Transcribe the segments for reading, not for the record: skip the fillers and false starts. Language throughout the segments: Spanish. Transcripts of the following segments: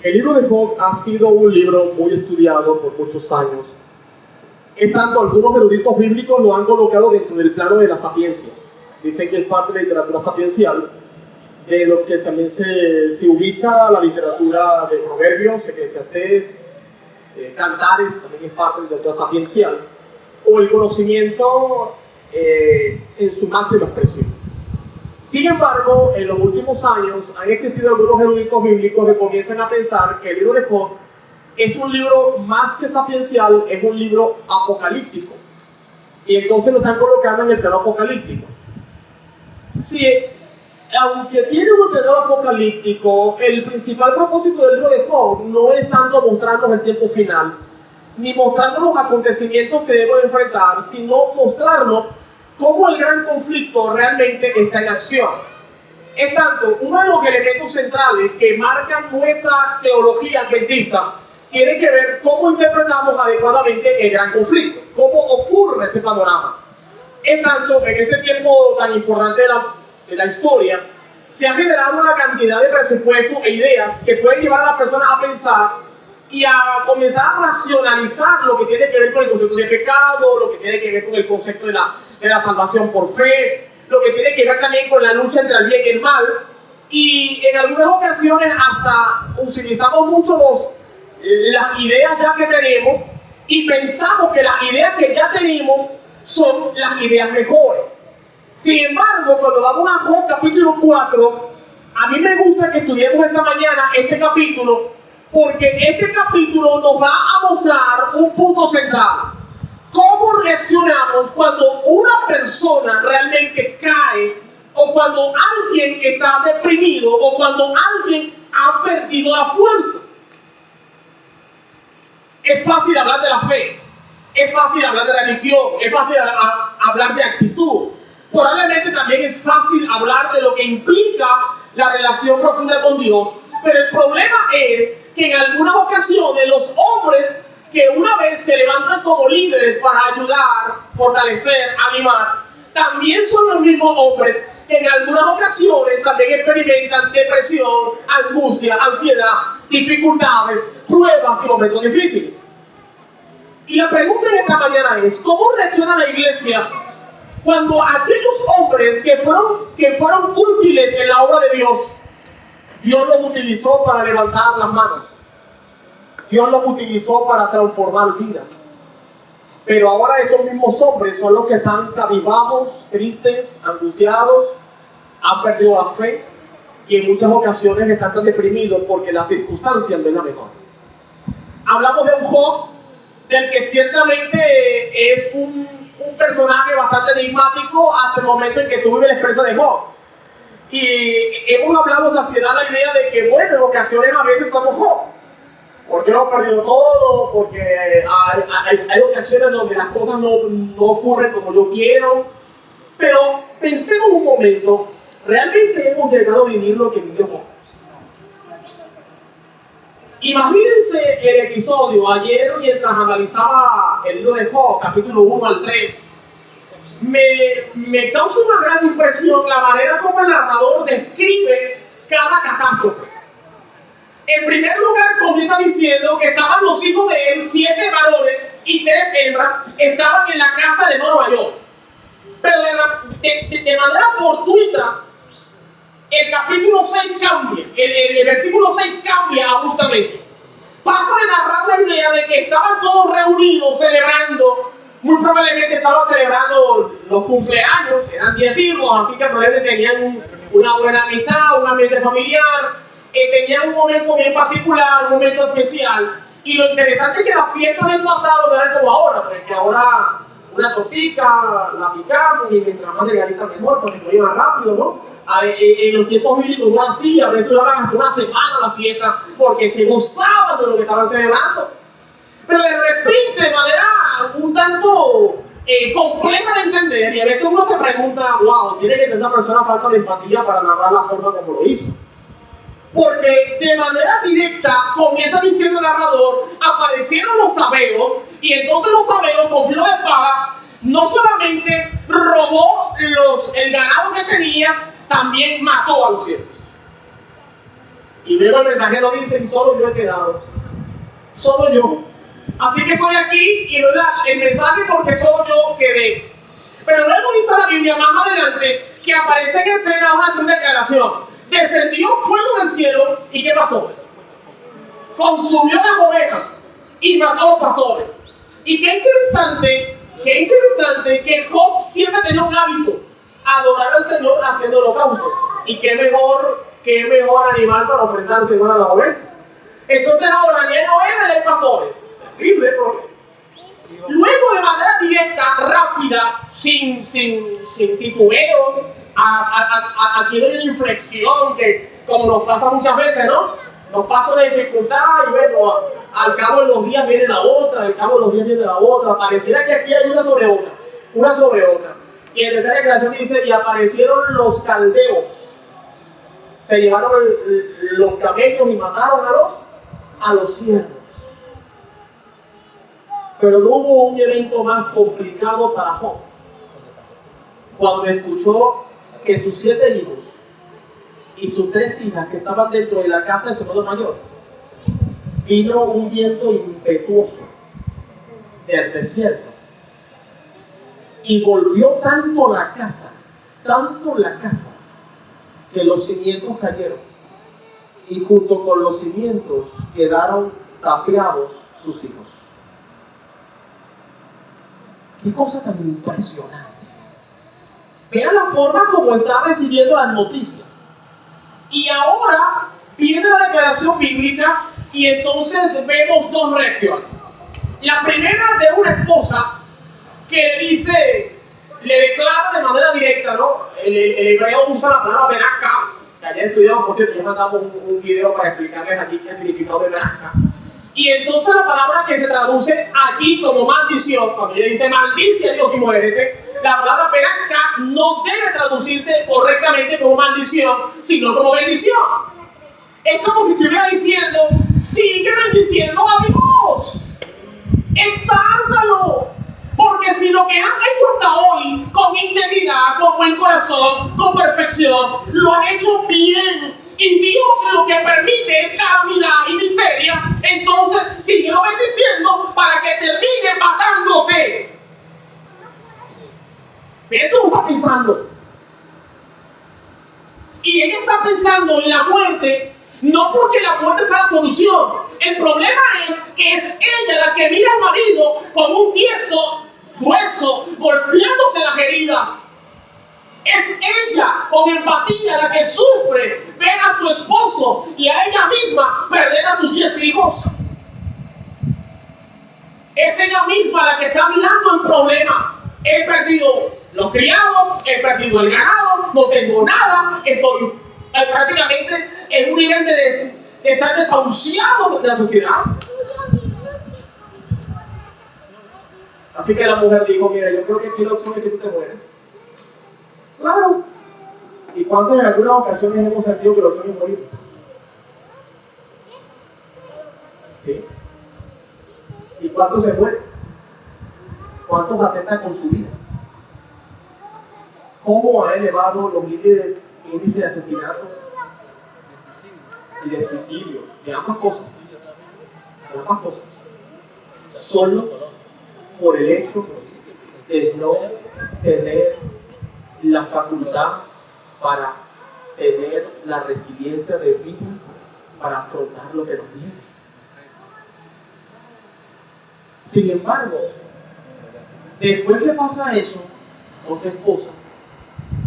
El libro de Job ha sido un libro muy estudiado por muchos años. Es tanto, algunos eruditos bíblicos lo han colocado dentro del plano de la sapiencia. Dicen que es parte de la literatura sapiencial, de lo que también se ubica la literatura de Proverbios, Eclesiastés, Cantares, también es parte de la literatura sapiencial, o el conocimiento en su máxima expresión. Sin embargo, en los últimos años han existido algunos eruditos bíblicos que comienzan a pensar que el libro de Job es un libro más que sapiencial, es un libro apocalíptico. Y entonces lo están colocando en el plano apocalíptico. Sí, aunque tiene un tenor apocalíptico, el principal propósito del libro de Job no es tanto mostrarnos el tiempo final, ni mostrarnos los acontecimientos que debemos enfrentar, sino mostrarnos cómo el gran conflicto realmente está en acción. Es tanto, uno de los elementos centrales que marcan nuestra teología adventista tiene que ver cómo interpretamos adecuadamente el gran conflicto, cómo ocurre ese panorama. Es tanto, en este tiempo tan importante de la historia, se ha generado una cantidad de presupuestos e ideas que pueden llevar a la persona a pensar y a comenzar a racionalizar lo que tiene que ver con el concepto de pecado, lo que tiene que ver con el concepto de la salvación por fe, lo que tiene que ver también con la lucha entre el bien y el mal, y en algunas ocasiones hasta utilizamos mucho las ideas ya que tenemos y pensamos que las ideas que ya tenemos son las ideas mejores. Sin embargo, cuando vamos a Job capítulo 4, a mí me gusta que estudiemos esta mañana este capítulo, porque este capítulo nos va a mostrar un punto central. ¿Cómo reaccionamos cuando una persona realmente cae, o cuando alguien está deprimido, o cuando alguien ha perdido las fuerzas? Es fácil hablar de la fe, es fácil hablar de religión, es fácil hablar de actitud. Probablemente también es fácil hablar de lo que implica la relación profunda con Dios, pero el problema es que en algunas ocasiones los hombres que una vez se levantan como líderes para ayudar, fortalecer, animar, también son los mismos hombres que en algunas ocasiones también experimentan depresión, angustia, ansiedad, dificultades, pruebas y momentos difíciles. Y la pregunta en esta mañana es, ¿cómo reacciona la iglesia cuando aquellos hombres que fueron útiles en la obra de Dios, Dios los utilizó para levantar las manos? Dios los utilizó para transformar vidas. Pero ahora esos mismos hombres son los que están cabizbajos, tristes, angustiados, han perdido la fe y en muchas ocasiones están tan deprimidos porque las circunstancias no es la mejor. Hablamos de un Job del que ciertamente es un personaje bastante enigmático hasta el momento en que tú vives la experiencia de Job. Y hemos hablado saciedad la idea de que, bueno, en ocasiones a veces somos Job. Porque lo hemos perdido todo, porque hay ocasiones donde las cosas no ocurren como yo quiero. Pero pensemos un momento, ¿realmente hemos llegado a vivir lo que vivió Job? Imagínense el episodio, ayer mientras analizaba el libro de Job, capítulo 1 al 3, me causa una gran impresión la manera como el narrador describe cada catástrofe. En primer lugar, comienza diciendo que estaban los hijos de él, 7 varones y 3 hembras, estaban en la casa de Nueva York. Pero de manera fortuita, el capítulo 6 cambia, el versículo 6 cambia abruptamente. Pasa de narrar la idea de que estaban todos reunidos celebrando, muy probablemente estaban celebrando los cumpleaños, eran 10 hijos, así que probablemente tenían una buena amistad, un ambiente familiar. Tenían un momento bien particular, un momento especial. Y lo interesante es que las fiestas del pasado no eran como ahora, porque ahora una tortita la picamos y mientras más delgadita mejor, porque se oye más rápido, ¿no? En los tiempos bíblicos no era así, a veces duraban hasta una semana la fiesta porque se gozaban de lo que estaban celebrando. Pero de repente, de manera un tanto compleja de entender, y a veces uno se pregunta, wow, tiene que tener una persona falta de empatía para narrar la forma como lo hizo. Porque de manera directa comienza diciendo el narrador, aparecieron los sabeos, y entonces los sabeos con filo de espada no solamente robó el ganado que tenía, también mató a los siervos. Y luego el mensajero dice, solo yo he quedado. Solo yo. Así que estoy aquí y doy el mensaje porque solo yo quedé. Pero luego dice la Biblia más adelante que aparece en escena una declaración. Descendió fuego del cielo y ¿qué pasó? Consumió las ovejas y mató a los pastores. Y qué interesante que Job siempre tenía un hábito, adorar al Señor haciendo holocausto. Y qué mejor animal para ofrendar al Señor a las ovejas. Entonces ahora ni hay ovejas ni hay pastores. Terrible problema. Luego de manera directa, rápida, sin titubeos, aquí hay una inflexión que como nos pasa muchas veces, ¿no? Nos pasa una dificultad y bueno, al cabo de los días viene la otra, al cabo de los días viene la otra. Pareciera que aquí hay una sobre otra. Y en tercera declaración dice, y aparecieron los caldeos. Se llevaron los camellos y mataron a los siervos. Pero no hubo un evento más complicado para Job. Cuando escuchó que sus 7 hijos y sus 3 hijas que estaban dentro de la casa de su hermano mayor, vino un viento impetuoso del desierto y golpeó tanto la casa, que los cimientos cayeron y junto con los cimientos quedaron tapiados sus hijos. Qué cosa tan impresionante. Vean la forma como está recibiendo las noticias. Y ahora viene la declaración bíblica y entonces vemos 2 reacciones. La primera de una esposa que le declara de manera directa, ¿no? El hebreo usa la palabra beracá, que ayer estudiamos, por cierto, ya mandamos un video para explicarles aquí qué significado de beracá. Y entonces la palabra que se traduce allí como maldición, cuando ella dice maldice a Dios y muérete, la palabra beracá no debe traducirse correctamente como maldición, sino como bendición. Es como si estuviera diciendo, sigue bendiciendo a Dios, exáltalo. Porque si lo que han hecho hasta hoy, con integridad, con buen corazón, con perfección, lo han hecho bien, y Dios lo que permite es calamidad y miseria, entonces síguelo bendiciendo para que termine matándote. Pero tú estás pensando. Y ella está pensando en la muerte, no porque la muerte sea la solución. El problema es que es ella la que mira al marido con un tiesto grueso, golpeándose las heridas. Es ella, con empatía, la que sufre ver a su esposo y a ella misma perder a sus 10 hijos. Es ella misma la que está mirando el problema. He perdido los criados, he perdido el ganado, no tengo nada, estoy prácticamente en un nivel de estar desahuciado de la sociedad. Así que la mujer dijo, mira, yo creo que aquí la opción es que tú te mueres. Claro. ¿Y cuántos en algunas ocasiones hemos sentido que la opción es morirnos? ¿Sí? ¿Y cuántos se mueren? ¿Cuántos atentan con su vida? ¿Cómo ha elevado los índices de asesinato y de suicidio? De ambas cosas. Solo por el hecho de no tener la facultad para tener la resiliencia de vida para afrontar lo que nos viene. Sin embargo, después que pasa eso con su esposa,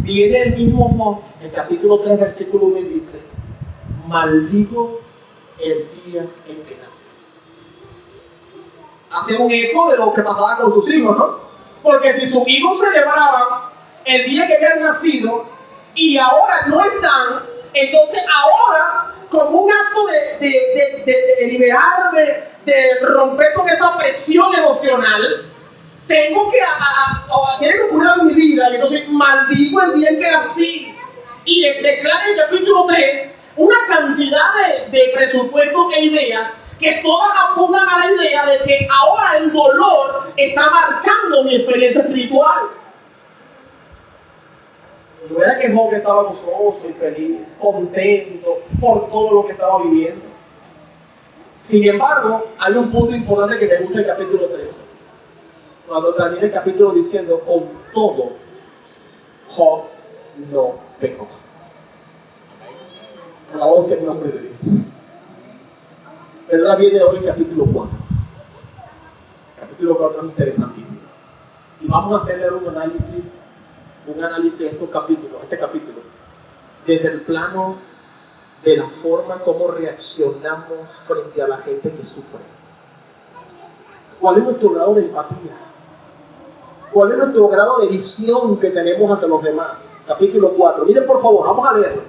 viene el mismo Job, en capítulo 3, versículo 1, y dice, maldigo el día en que nací. Hace un eco de lo que pasaba con sus hijos, ¿no? Porque si sus hijos celebraban el día que habían nacido y ahora no están, entonces ahora, como un acto de liberarme, de romper con esa presión emocional, tengo que tiene que ocurrir en mi vida, y entonces maldigo el día en que nací. Y declara en el capítulo 3 una cantidad de presupuestos e ideas que todas apuntan a la idea de que ahora el dolor está marcando mi experiencia espiritual. No era que Job estaba gozoso y feliz, contento por todo lo que estaba viviendo. Sin embargo, hay un punto importante que me gusta en el capítulo 3. Cuando termina el capítulo diciendo, con todo, Job no pecó. Alabado sea el nombre de Dios. Pero ahora viene hoy el capítulo 4. El capítulo 4 es interesantísimo. Y vamos a hacerle un análisis de estos capítulos, este capítulo, desde el plano de la forma como reaccionamos frente a la gente que sufre. ¿Cuál es nuestro grado de empatía? ¿Cuál es nuestro grado de visión que tenemos hacia los demás? Capítulo 4. Miren, por favor, vamos a leerlo.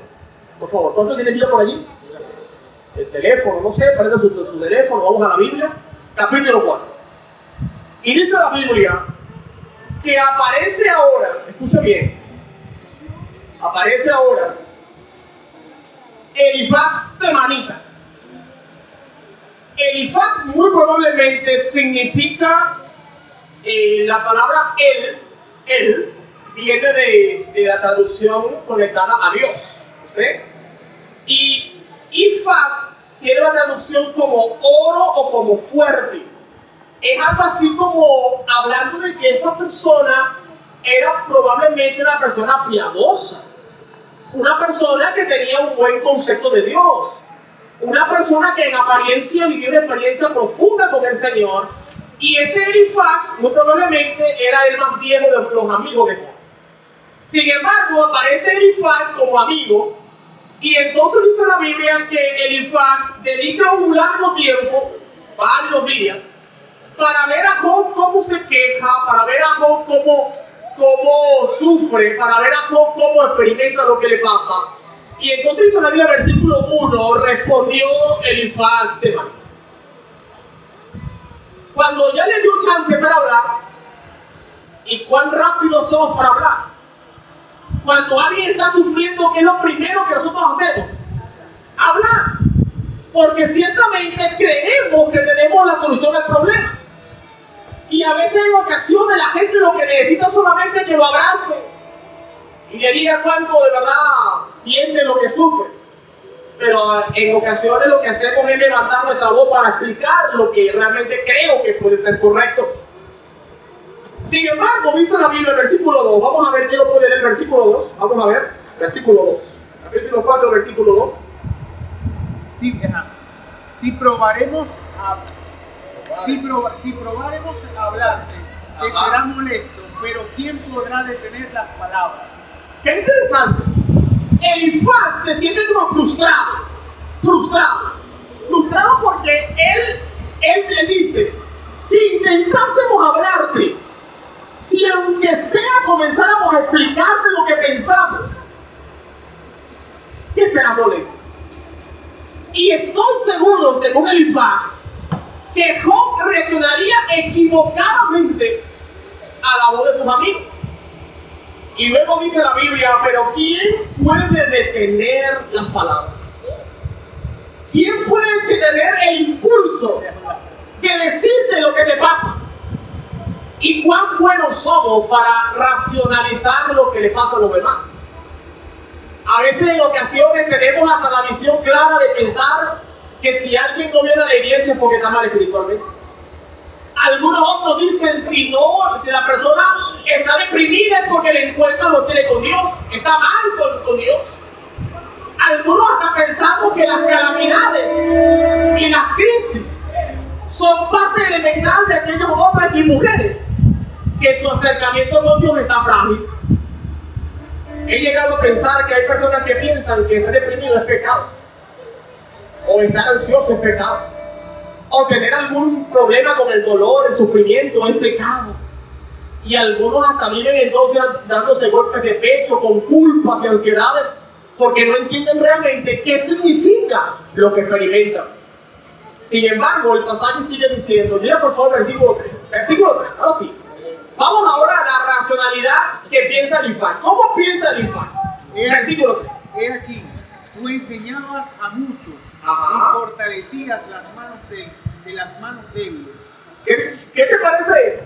Por favor, ¿cuántos tienen Biblia por allí? El teléfono, no sé, prende su teléfono, vamos a la Biblia. Capítulo 4. Y dice la Biblia que aparece ahora, escucha bien, aparece ahora Elifax temanita. Elifax muy probablemente significa la palabra él viene de la traducción conectada a Dios, ¿sí? Y Ifaz tiene una traducción como oro o como fuerte. Es algo así como hablando de que esta persona era probablemente una persona piadosa, una persona que tenía un buen concepto de Dios, una persona que en apariencia vivió una experiencia profunda con el Señor. Y este Elifax muy probablemente era el más viejo de los amigos de Job. Sin embargo, aparece Elifax como amigo, y entonces dice la Biblia que Elifax dedica un largo tiempo, varios días, para ver a Job cómo se queja, para ver a Job cómo sufre, para ver a Job cómo experimenta lo que le pasa. Y entonces dice la Biblia, versículo 1, respondió Elifax temanita. Cuando ya le dio chance para hablar, y cuán rápido somos para hablar. Cuando alguien está sufriendo, ¿qué es lo primero que nosotros hacemos? Hablar. Porque ciertamente creemos que tenemos la solución al problema. Y a veces en ocasiones la gente lo que necesita solamente que lo abraces y le diga cuánto de verdad siente lo que sufre. Pero en ocasiones lo que hacemos es levantar nuestra voz para explicar lo que realmente creo que puede ser correcto. Sin embargo, dice la Biblia, versículo 2. Vamos a ver quién lo puede leer, versículo 2. Vamos a ver, versículo 2. Capítulo 4, versículo 2. Si probaremos hablarte, te será molesto, pero ¿quién podrá detener las palabras? Qué interesante. Elifax se siente como frustrado porque él dice, si intentásemos hablarte, si aunque sea comenzáramos a explicarte lo que pensamos, ¿qué será molesto? Y estoy seguro, según Elifax, que Job reaccionaría equivocadamente a la voz de sus amigos. Y luego dice la Biblia, pero ¿quién puede detener las palabras? ¿Quién puede detener el impulso de decirte lo que te pasa? ¿Y cuán buenos somos para racionalizar lo que le pasa a los demás? A veces en ocasiones tenemos hasta la visión clara de pensar que si alguien no viene a la iglesia es porque está mal espiritualmente. Algunos otros dicen, si la persona está deprimida es porque el encuentro no tiene con Dios, está mal con Dios. Algunos hasta pensamos que las calamidades y las crisis son parte elemental de aquellos hombres y mujeres que su acercamiento con Dios está frágil. He llegado a pensar que hay personas que piensan que estar deprimido es pecado, o estar ansioso es pecado, o tener algún problema con el dolor, el sufrimiento es pecado. Y algunos hasta viven entonces dándose golpes de pecho con culpas y ansiedades porque no entienden realmente qué significa lo que experimentan. Sin embargo, el pasaje sigue diciendo, mira por favor el versículo 3. Versículo 3, ahora sí. Vamos ahora a la racionalidad que piensa Elifax. ¿Cómo piensa Elifax? Versículo 3. He aquí, tú enseñabas a muchos Ajá. y fortalecías las manos de las manos débiles. ¿Qué te parece eso?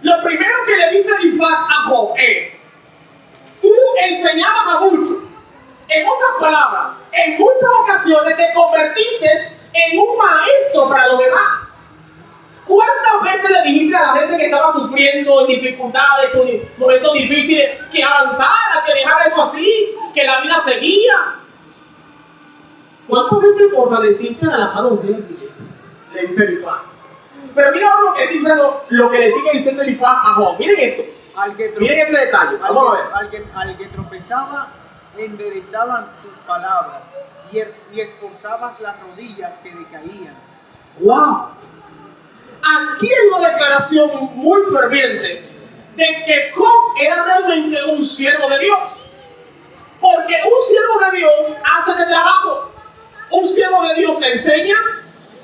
Lo primero que le dice Elifax a Job es, tú enseñabas a muchos. En otras palabras, en muchas ocasiones te convertiste en un maestro para los demás. ¿Cuántas veces le dijiste a la gente que estaba sufriendo en dificultades, con momentos difíciles, que avanzara, que dejara eso así, que la vida seguía? ¿Cuántas veces fortaleciste a las manos débiles? Le dice Elifaz. Pero mira lo que, lo que le sigue diciendo Elifaz a Job. Miren esto. Miren este detalle. Vamos a ver. Al que tropezaba, enderezaban tus palabras y esforzabas las rodillas que decaían. ¡Wow! Aquí hay una declaración muy ferviente de que Job era realmente un siervo de Dios. Porque un siervo de Dios hace este trabajo. Un siervo de Dios enseña.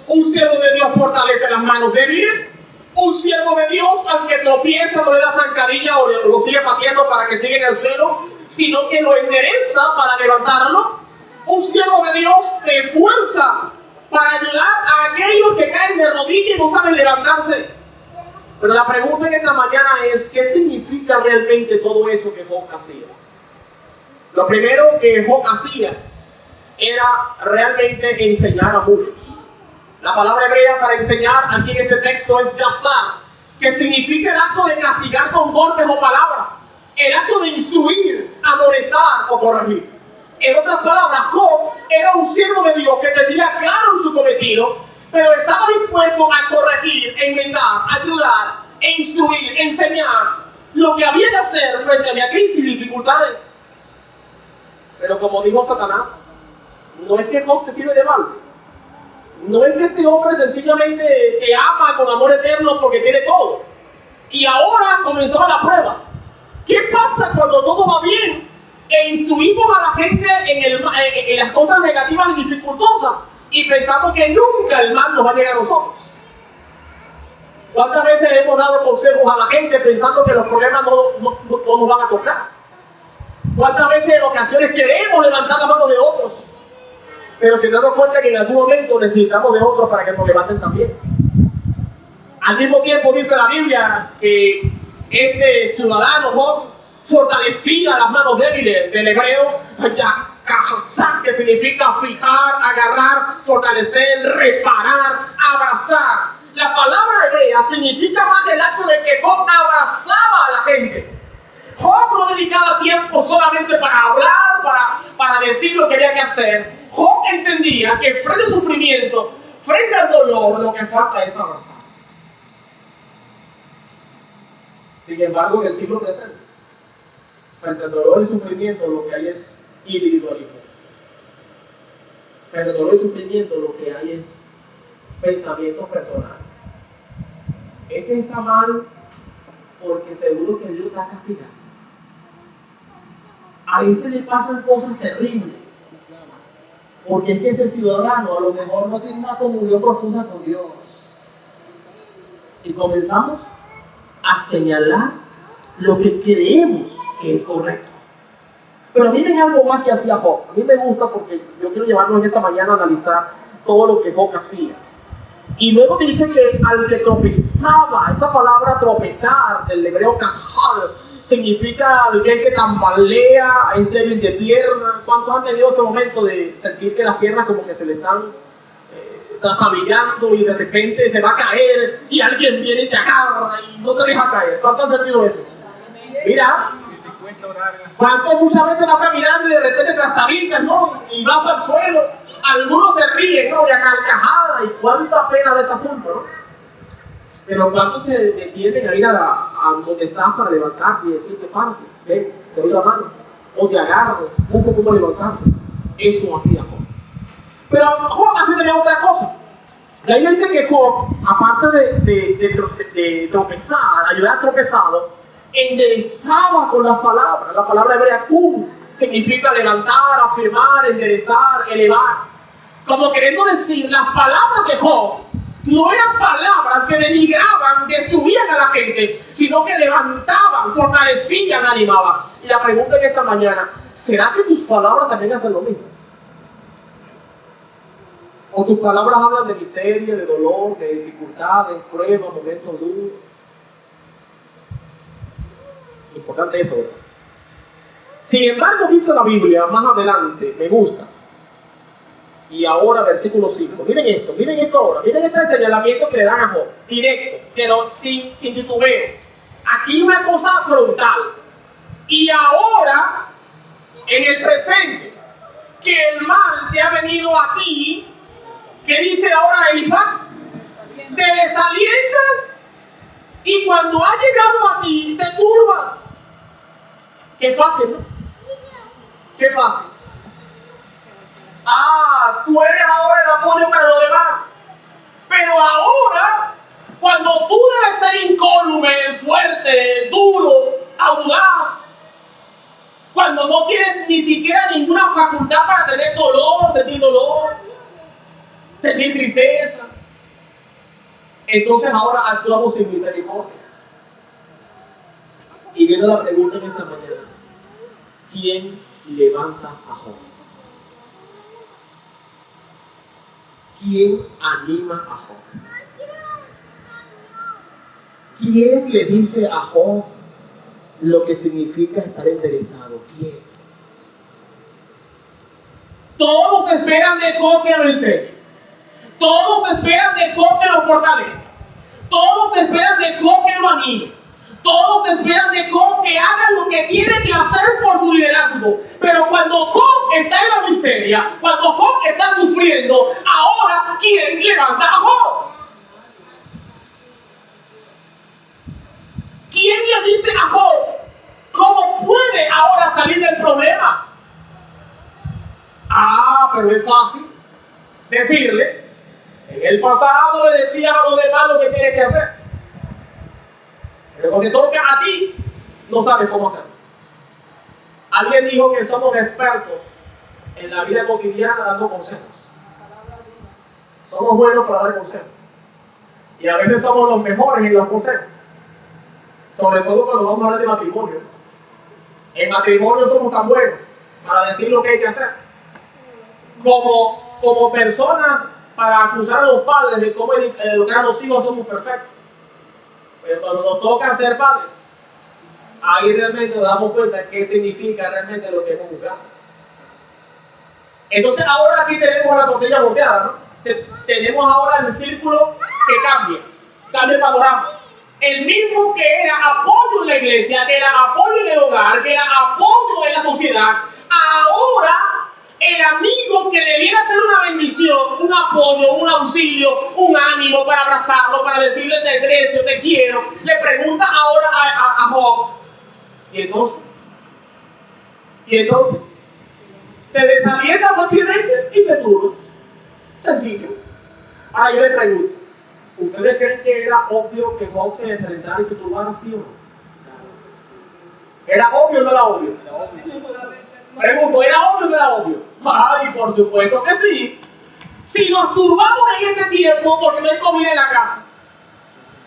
Un siervo de Dios fortalece las manos débiles. Un siervo de Dios, aunque tropieza, no le da zancadilla o lo sigue pateando para que siga en el suelo, sino que lo endereza para levantarlo. Un siervo de Dios se esfuerza para ayudar a aquellos que caen de rodillas y no saben levantarse. Pero la pregunta en esta mañana es, ¿qué significa realmente todo eso que Job hacía? Lo primero que Job hacía era realmente enseñar a muchos. La palabra hebrea para enseñar aquí en este texto es yazar, que significa el acto de castigar con golpes o palabras, el acto de instruir, amonestar o corregir. En otras palabras, Job era un siervo de Dios que tenía claro en su cometido, pero estaba dispuesto a corregir, enmendar, ayudar, e instruir, enseñar lo que había de hacer frente a la crisis y dificultades. Pero como dijo Satanás, no es que Job te sirve de mal. No es que este hombre sencillamente te ama con amor eterno porque tiene todo. Y ahora comenzaba la prueba. ¿Qué pasa cuando todo va bien e instruimos a la gente en las cosas negativas y dificultosas y pensamos que nunca el mal nos va a llegar a nosotros? ¿Cuántas veces hemos dado consejos a la gente pensando que los problemas no nos van a tocar? ¿Cuántas veces en ocasiones queremos levantar la mano de otros, pero sin darnos cuenta que en algún momento necesitamos de otros para que nos levanten también? Al mismo tiempo dice la Biblia que este ciudadano Job fortalecía las manos débiles, del hebreo yakahazak, que significa fijar, agarrar, fortalecer, reparar, abrazar. La palabra hebrea significa más el acto de que Job abrazaba a la gente. Job no dedicaba tiempo solamente para hablar, para decir lo que había que hacer. Job entendía que frente al sufrimiento, frente al dolor, lo que falta es abrazar. Sin embargo, en el siglo presente, frente al dolor y sufrimiento, lo que hay es individualismo. Frente al dolor y sufrimiento, lo que hay es pensamientos personales. Ese está mal porque seguro que Dios está castigando. A ese le pasan cosas terribles. Porque es que ese ciudadano a lo mejor no tiene una comunión profunda con Dios. Y comenzamos a señalar lo que creemos que es correcto. Pero miren algo más que hacía Job. A mí me gusta porque yo quiero llevarnos en esta mañana a analizar todo lo que Job hacía. Y luego dice que al que tropezaba, esa palabra tropezar del hebreo kahal, significa alguien que tambalea, es débil de pierna. ¿Cuántos han tenido ese momento de sentir que las piernas como que se le están trastabillando y de repente se va a caer y alguien viene y te agarra y no te deja caer? ¿Cuántos han sentido eso? Mira, ¿cuántos muchas veces vas caminando y de repente trastabillas, ¿no? Y vas para el suelo? Algunos se ríen, ¿no? Y a carcajada, y cuánta pena de ese asunto, ¿no? Pero ¿cuántos se detienen a ir a donde estás para levantarte y decirte, parte, ven, te doy la mano, o te agarro, busco cómo levantarte? Eso hacía Job. Pero Job hacía también otra cosa. La Biblia dice que Job, aparte de tropezar, ayudar a tropezado, enderezaba con las palabras. La palabra hebrea kum significa levantar, afirmar, enderezar, elevar. Como queriendo decir, las palabras de Job no eran palabras que denigraban, destruían a la gente, sino que levantaban, fortalecían, animaban. Y la pregunta en esta mañana, ¿será que tus palabras también hacen lo mismo? ¿O tus palabras hablan de miseria, de dolor, de dificultades, pruebas, momentos duros? Importante eso, ¿verdad? Sin embargo, dice la Biblia más adelante, me gusta. Y ahora, versículo 5. Miren esto ahora. Miren este señalamiento que le dan a Job. Directo, pero sin titubeo. Aquí una cosa frontal. Y ahora, en el presente, que el mal te ha venido a ti, ¿qué dice ahora Elifaz? Te desalientas y cuando ha llegado a ti te turbas. Qué fácil, ¿no? Qué fácil. Tú eres ahora el apoyo para los demás. Pero ahora, cuando tú debes ser incólume, fuerte, duro, audaz, cuando no tienes ni siquiera ninguna facultad para tener dolor, sentir tristeza, entonces ahora actuamos sin misericordia. Y viene la pregunta en esta mañana: ¿quién levanta a Job? ¿Quién anima a Job? ¿Quién le dice a Job lo que significa estar enderezado? ¿Quién? Todos esperan de Job que lo enseñe. Todos esperan de Job que lo fortalezca. Todos esperan de Job que lo anime. Todos esperan de Job que haga lo que tiene que hacer por su liderazgo. Pero cuando Job está en la miseria, cuando Job está sufriendo, ahora ¿quién levanta a Job? ¿Quién le dice a Job cómo puede ahora salir del problema? Pero es fácil decirle. En el pasado le decías a los demás lo que tienes que hacer. Pero cuando te toca a ti, no sabes cómo hacerlo. Alguien dijo que somos expertos en la vida cotidiana dando consejos. Somos buenos para dar consejos. Y a veces somos los mejores en los consejos. Sobre todo cuando vamos a hablar de matrimonio. En matrimonio somos tan buenos para decir lo que hay que hacer. Como personas para acusar a los padres de cómo educar a los hijos somos perfectos. Pero cuando nos toca ser padres, ahí realmente nos damos cuenta de qué significa realmente lo que hemos juzgado. Entonces ahora aquí tenemos la tortilla volteada, ¿no? Tenemos ahora el círculo que cambia el panorama. El mismo que era apoyo en la iglesia, que era apoyo en el hogar, que era apoyo en la sociedad, ahora el amigo que debiera ser una bendición, un apoyo, un auxilio, un ánimo para abrazarlo, para decirle te aprecio, te quiero, le pregunta ahora a Job. ¿Y entonces? Te desalientas fácilmente y te turbas. Sencillo. Ahora yo le pregunto, ¿ustedes creen que era obvio que Job se desalentara y se turbara, sí o no? ¿Era obvio o no era obvio? Pregunto, ¿era obvio o no era obvio? Ay, por supuesto que sí. Si nos turbamos en este tiempo porque no hay comida en la casa.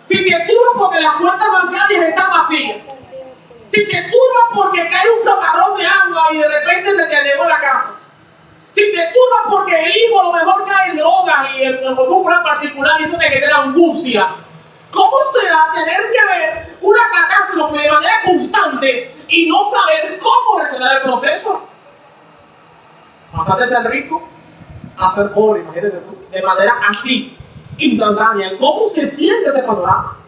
Si te turbas porque las cuentas bancarias están vacías. Si te turbas porque cae un camarón de agua y de repente se te negó la casa. Si te turbas porque el hijo a lo mejor cae en drogas y en un plan particular y eso te genera angustia. ¿Cómo será tener que ver una catástrofe de manera constante y no saber cómo resolver el proceso? Bastante ser rico a ser pobre, imagínate tú, de manera así, instantánea. ¿Cómo se siente ese panorama?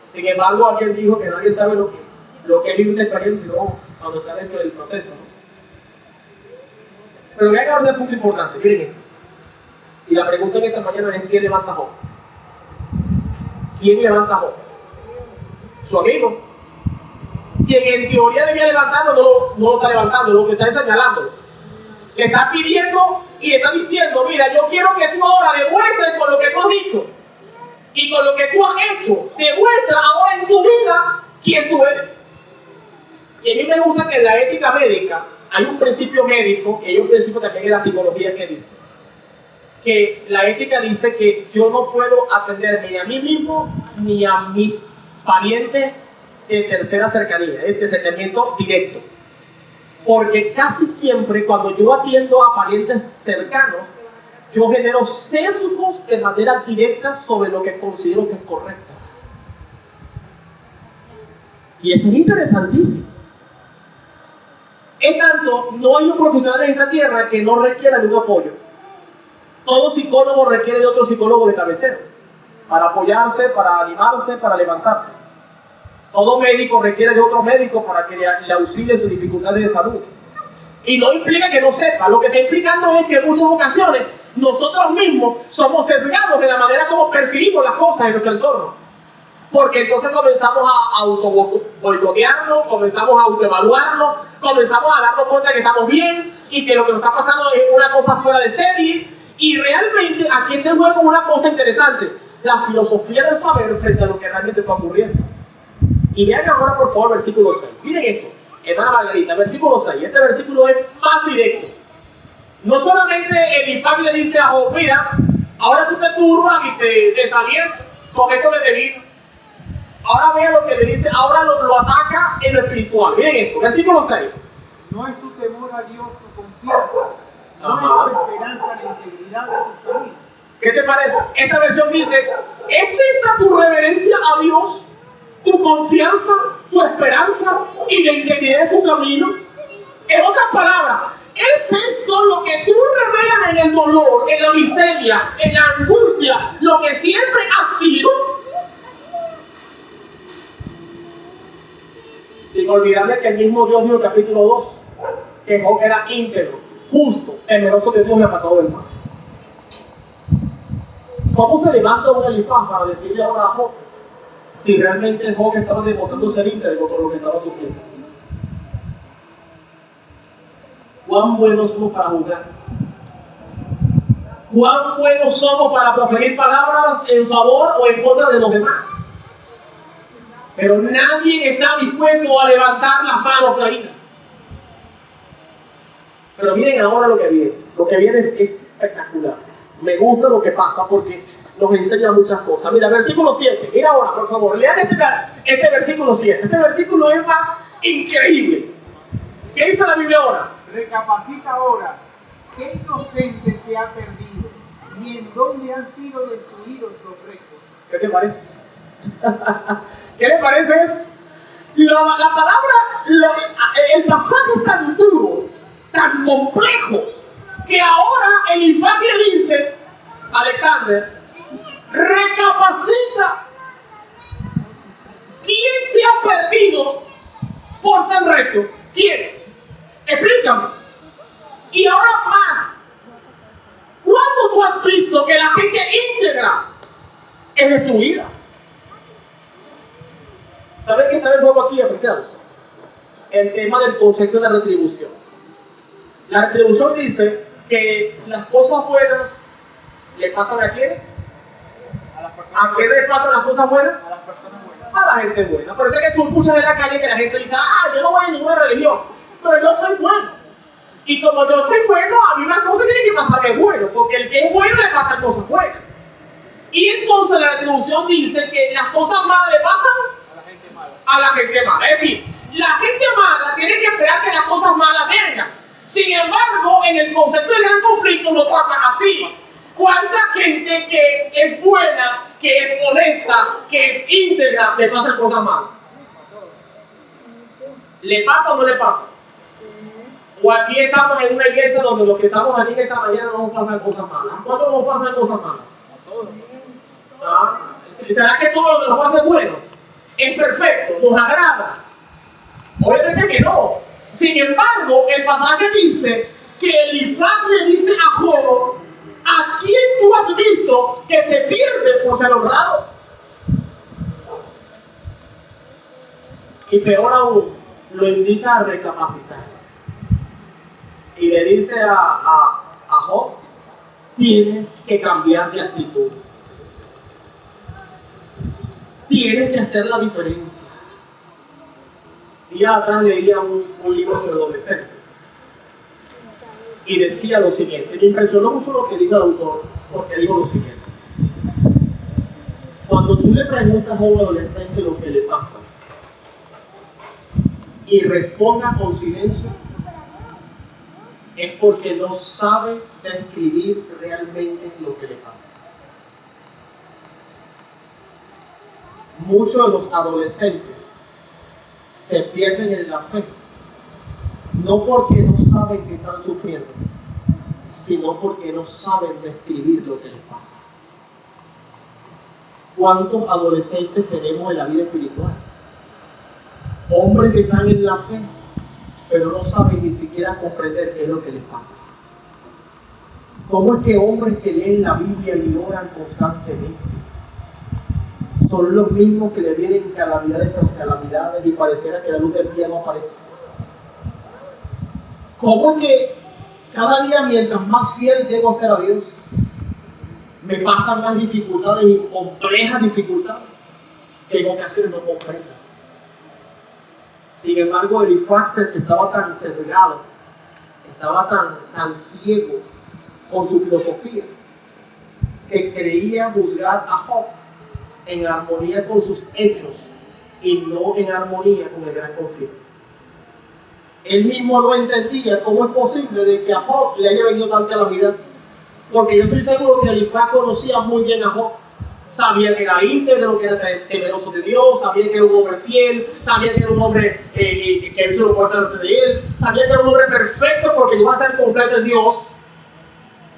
Sin embargo, alguien dijo que nadie sabe lo que vive una experiencia, sino cuando está dentro del proceso, ¿no? Pero vean ahora un punto importante, miren esto. Y la pregunta en esta mañana es: ¿quién levanta a Job? ¿Quién levanta a Job? Su amigo. Quien en teoría debía levantarlo, no lo está levantando, lo que está es señalándolo. Le está pidiendo y le está diciendo: mira, yo quiero que tú ahora demuestres con lo que tú has dicho y con lo que tú has hecho, demuestra ahora en tu vida quién tú eres. Y a mí me gusta que en la ética médica hay un principio médico y hay un principio también en la psicología que dice que la ética dice que yo no puedo atenderme ni a mí mismo ni a mis parientes de tercera cercanía, ese acercamiento directo. Porque casi siempre cuando yo atiendo a parientes cercanos, yo genero sesgos de manera directa sobre lo que considero que es correcto. Y eso es interesantísimo. Es tanto, no hay un profesional en esta tierra que no requiera de un apoyo. Todo psicólogo requiere de otro psicólogo de cabecera, para apoyarse, para animarse, para levantarse. Todo médico requiere de otro médico para que le auxilie en sus dificultades de salud. Y no implica que no sepa, lo que está implicando es que en muchas ocasiones nosotros mismos somos sesgados en la manera como percibimos las cosas en nuestro entorno. Porque entonces comenzamos a auto-boicotearnos, comenzamos a autoevaluarnos, comenzamos a darnos cuenta que estamos bien y que lo que nos está pasando es una cosa fuera de serie. Y realmente aquí está en juego una cosa interesante, la filosofía del saber frente a lo que realmente está ocurriendo. Y vean ahora por favor versículo 6. Miren esto, hermana Margarita, versículo 6. Este versículo es más directo. No solamente Elifaz le dice a Job, mira, ahora tú te turbas y te desalientas, porque esto le devino. Ahora vean lo que le dice, ahora lo ataca en lo espiritual. Miren esto, versículo 6. No es tu temor a Dios tu confianza, no es tu esperanza la integridad de tu camino. ¿Qué te parece? Esta versión dice, ¿es esta tu reverencia a Dios? ¿Tu confianza, tu esperanza y la integridad de tu camino? En otras palabras, ¿es esto lo que tú revelas en el dolor, en la miseria, en la angustia, lo que siempre has sido? Sin olvidarle que el mismo Dios dijo en el capítulo 2 que Job era íntegro, justo, temeroso de Dios y apartado del mal. ¿Cómo se levanta un Elifaz para decirle ahora a Job si realmente Job estaba demostrando ser íntegro por lo que estaba sufriendo? ¿Cuán buenos somos para juzgar? ¿Cuán buenos somos para proferir palabras en favor o en contra de los demás? Pero nadie está dispuesto a levantar las manos caídas. Pero miren ahora lo que viene. Lo que viene es espectacular. Me gusta lo que pasa porque nos enseña muchas cosas. Mira, versículo 7. Mira ahora, por favor, lean este versículo 7. Este versículo es más increíble. ¿Qué dice la Biblia ahora? Recapacita ahora, ¿qué inocente se ha perdido? ¿Ni en dónde han sido destruidos los rectos? ¿Qué te parece? ¿Qué le parece eso? La palabra, el pasaje es tan duro, tan complejo, que ahora Elifaz le dice, Alexander, recapacita. ¿Quién se ha perdido por ser recto? ¿Quién? Explícame. Y ahora más, ¿cuándo tú has visto que la gente íntegra es destruida? ¿Saben qué está en juego aquí, apreciados? El tema del concepto de la retribución. La retribución dice que las cosas buenas le pasan a quiénes. ¿A qué le pasan las cosas buenas? A las personas buenas. A la gente buena. Por eso es que tú escuchas en la calle que la gente dice, yo no voy a ninguna religión, pero yo soy bueno. Y como yo soy bueno, a mí una cosa tiene que pasarme bueno, porque el que es bueno le pasan cosas buenas. Y entonces la retribución dice que las cosas malas le pasan a la gente mala. Es decir, la gente mala tiene que esperar que las cosas malas vengan. Sin embargo, en el concepto del gran conflicto no pasa así. ¿Cuánta gente que es buena, que es honesta, que es íntegra, le pasan cosas malas? ¿Le pasa o no le pasa? O aquí estamos en una iglesia donde los que estamos aquí en esta mañana no nos pasan cosas malas. ¿Cuándo nos pasan cosas malas? ¿Será que todo lo que nos pasa es bueno? ¿Es perfecto? ¿Nos agrada? Obviamente que no. Sin embargo, el pasaje dice que Elifaz le dice a Job, ¿a quién tú has visto que se pierde por ser honrado? Y peor aún, lo invita a recapacitar. Y le dice a Job, tienes que cambiar de actitud. Tienes que hacer la diferencia. Día atrás leía un libro sobre adolescentes y decía lo siguiente. Me impresionó mucho lo que dijo el autor, porque dijo lo siguiente: cuando tú le preguntas a un adolescente lo que le pasa y responda con silencio, es porque no sabe describir realmente lo que le pasa. Muchos de los adolescentes se pierden en la fe no porque no saben que están sufriendo, sino porque no saben describir lo que les pasa. ¿Cuántos adolescentes tenemos en la vida espiritual? Hombres que están en la fe, pero no saben ni siquiera comprender qué es lo que les pasa. ¿Cómo es que hombres que leen la Biblia y oran constantemente son los mismos que le vienen calamidades tras calamidades y pareciera que la luz del día no aparece? ¿Cómo es que cada día, mientras más fiel llego a ser a Dios, me pasan más dificultades y complejas dificultades que en ocasiones no comprendo? Sin embargo, Elifaz estaba tan sesgado, estaba tan ciego con su filosofía, que creía juzgar a Job en armonía con sus hechos y no en armonía con el gran conflicto. Él mismo no entendía cómo es posible de que a Job le haya venido tal calamidad, porque yo estoy seguro que Elifaz conocía muy bien a Job. Sabía que era íntegro, que era temeroso de Dios, sabía que era un hombre fiel, sabía que era un hombre que hizo lo correcto delante de él, sabía que era un hombre perfecto porque iba a ser completo en Dios.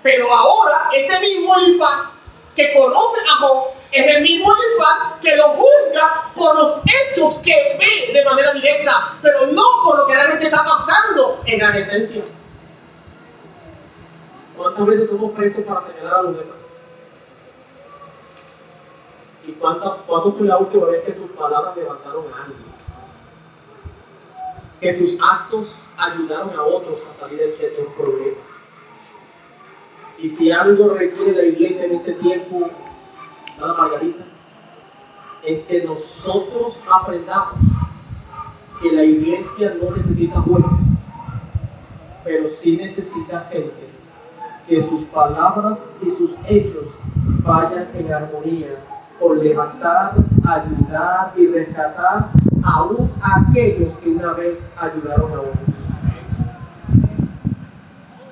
Pero ahora, ese mismo Elifaz que conoce a Job es el mismo Elifaz que lo juzga por los hechos que ve de manera directa, pero no por lo que realmente está pasando en la esencia. ¿Cuántas veces somos prestos para señalar a los demás? ¿Y cuándo fue la última vez que tus palabras levantaron a alguien? Que tus actos ayudaron a otros a salir de un problema. Y si algo requiere la iglesia en este tiempo, nada Margarita, es que nosotros aprendamos que la iglesia no necesita jueces, pero sí necesita gente que sus palabras y sus hechos vayan en armonía por levantar, ayudar y rescatar aún a aquellos que una vez ayudaron a otros.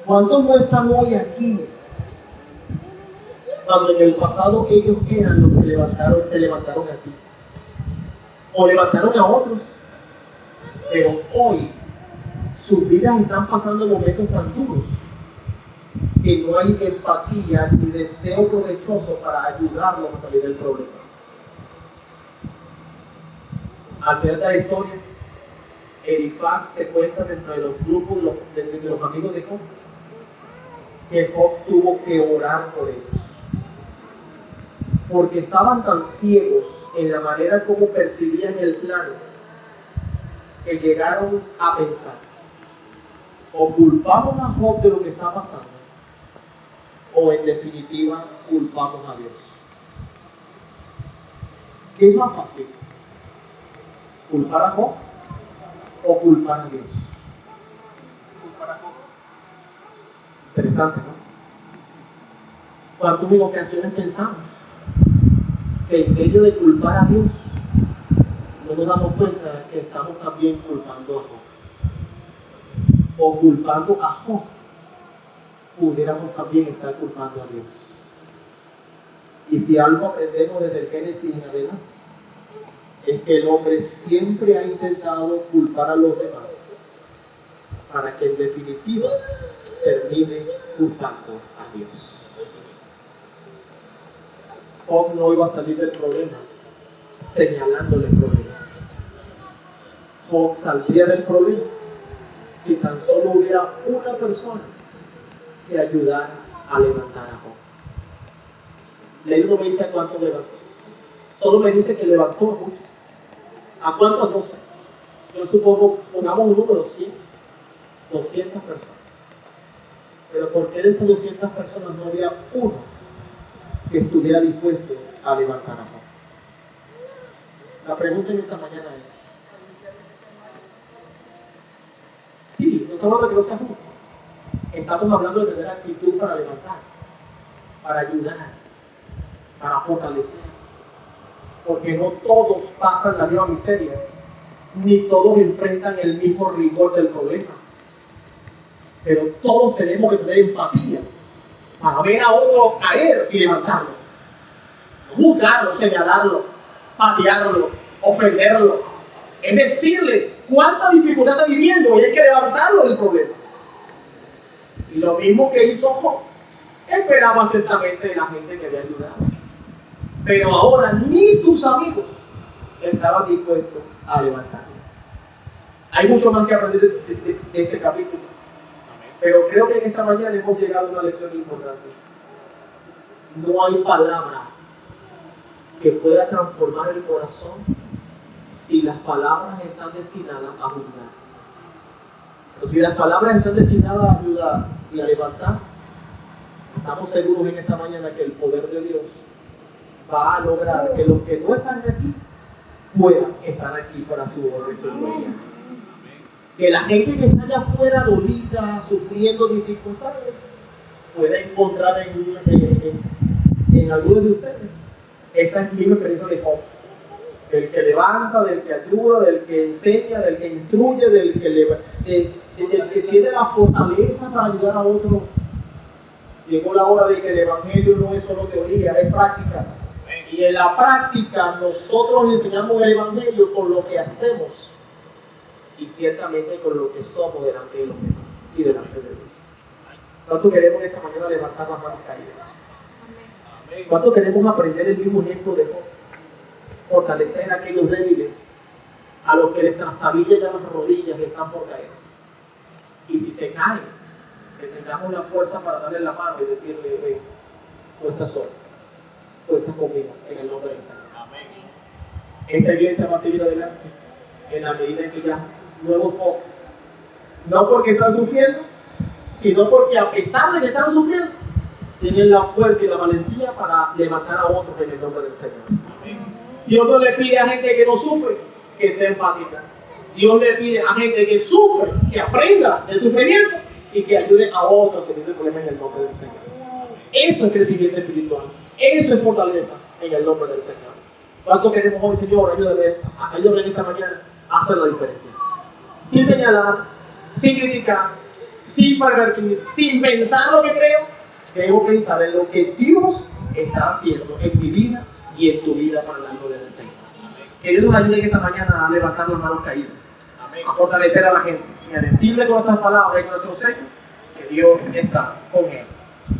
¿Cuántos no están hoy aquí cuando en el pasado ellos eran los que te levantaron a ti? O levantaron a otros, pero hoy sus vidas están pasando momentos tan duros que no hay empatía ni deseo provechoso para ayudarlos a salir del problema. Al final de la historia, Elifaz se cuenta dentro de los grupos de los amigos de Job, que Job tuvo que orar por ellos, porque estaban tan ciegos en la manera como percibían el plan, que llegaron a pensar: o culpamos a Job de lo que está pasando, o en definitiva culpamos a Dios. ¿Qué es más fácil? ¿Culpar a Job o culpar a Dios? Culpar a Job. Interesante, ¿no? ¿Cuántas en ocasiones pensamos que en medio de culpar a Dios no nos damos cuenta que estamos también culpando a Job? O culpando a Job, pudiéramos también estar culpando a Dios. Y si algo aprendemos desde el Génesis en adelante, es que el hombre siempre ha intentado culpar a los demás para que en definitiva termine culpando a Dios. Job no iba a salir del problema señalándole el problema. Job saldría del problema si tan solo hubiera una persona que ayudara a levantar a Job. La Biblia no me dice a cuántos levantó, solo me dice que levantó a muchos. ¿A cuántos? No sé. Yo supongo, pongamos un número, 100, 200 personas. Pero ¿por qué de esas 200 personas no había uno que estuviera dispuesto a levantar a Job? La pregunta en esta mañana es: sí, no estamos hablando de que no sea justo, estamos hablando de tener actitud para levantar, para ayudar, para fortalecer, porque no todos pasan la misma miseria, ni todos enfrentan el mismo rigor del problema, pero todos tenemos que tener empatía para ver a otro caer y levantarlo, no juzgarlo, señalarlo, patearlo, ofenderlo. Es decirle cuánta dificultad está viviendo y hay que levantarlo del problema. Y lo mismo que hizo Job, esperaba ciertamente de la gente que había ayudado. Pero ahora ni sus amigos estaban dispuestos a levantarlo. Hay mucho más que aprender de este capítulo. Pero creo que en esta mañana hemos llegado a una lección importante. No hay palabra que pueda transformar el corazón si las palabras están destinadas a juzgar. Pero si las palabras están destinadas a ayudar y a levantar, estamos seguros en esta mañana que el poder de Dios va a lograr que los que no están aquí puedan estar aquí para su honra y su gloria. Que la gente que está allá afuera dolida, sufriendo dificultades, pueda encontrar en algunos de ustedes esa es mi experiencia de Job. Del que levanta, del que ayuda, del que enseña, del que instruye, del que tiene la fortaleza para ayudar a otros. Llegó la hora de que el evangelio no es solo teoría, es práctica. Y en la práctica nosotros enseñamos el evangelio con lo que hacemos y ciertamente con lo que somos delante de los demás y delante de Dios. ¿Cuánto queremos esta mañana levantar las manos caídas? ¿Cuánto queremos aprender el mismo ejemplo de Job? Fortalecer a aquellos débiles, a los que les trastabilla ya las rodillas y están por caerse. Y si se caen, que tengamos la fuerza para darle la mano y decirle, ven, no estás solo, tú estás conmigo, en el nombre del Señor. Esta iglesia va a seguir adelante en la medida en que ya nuevos Jobs, no porque están sufriendo, sino porque a pesar de que están sufriendo, tienen la fuerza y la valentía para levantar a otros en el nombre del Señor. Dios no le pide a gente que no sufre que sea empática. Dios le pide a gente que sufre, que aprenda del sufrimiento y que ayude a otros a salir del problema en el nombre del Señor. Eso es crecimiento espiritual. Eso es fortaleza en el nombre del Señor. ¿Cuánto queremos hoy, Señor? Ayúdame en esta mañana a hacer la diferencia. Sin señalar, sin criticar, sin pervertir, sin pensar lo que creo. Debo pensar en lo que Dios está haciendo en mi vida y en tu vida para la gloria del Señor. Que Dios nos ayude en esta mañana a levantar las manos caídas, a fortalecer a la gente y a decirle con nuestras palabras y con nuestros hechos que Dios está con él.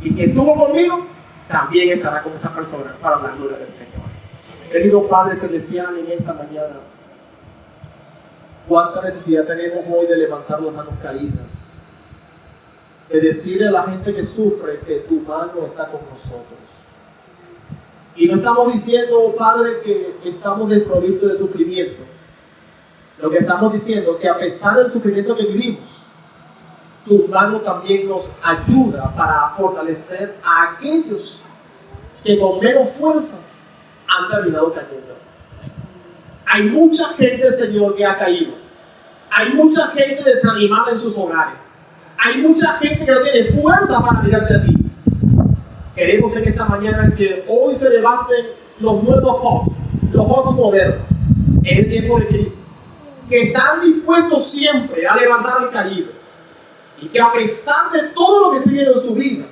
Y si estuvo conmigo, también estará con esa persona para la gloria del Señor. Querido Padre Celestial, en esta mañana, cuánta necesidad tenemos hoy de levantar las manos caídas, de decirle a la gente que sufre que tu mano está con nosotros. Y no estamos diciendo, Padre, que estamos desprovistos de sufrimiento. Lo que estamos diciendo es que a pesar del sufrimiento que vivimos, tu mano también nos ayuda para fortalecer a aquellos que con menos fuerzas han terminado cayendo. Hay mucha gente, Señor, que ha caído. Hay mucha gente desanimada en sus hogares. Hay mucha gente que no tiene fuerza para mirarte a ti. Queremos en esta mañana que hoy se levanten los nuevos Jobs, los Jobs modernos, en el tiempo de crisis, que están dispuestos siempre a levantar al caído. Y que a pesar de todo lo que esté viendo en su vida,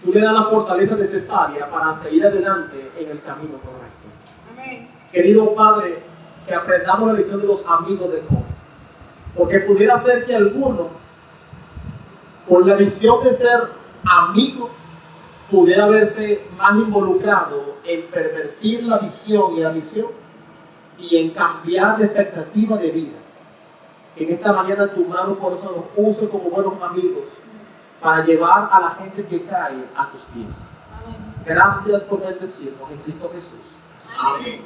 tú le das la fortaleza necesaria para seguir adelante en el camino correcto. Amén. Querido Padre, que aprendamos la lección de los amigos de Job. Porque pudiera ser que alguno, por la visión de ser amigo, pudiera verse más involucrado en pervertir la visión y la misión y en cambiar la expectativa de vida. En esta mañana tu mano por eso nos use como buenos amigos para llevar a la gente que cae a tus pies. Gracias por bendecirnos en Cristo Jesús. Amén.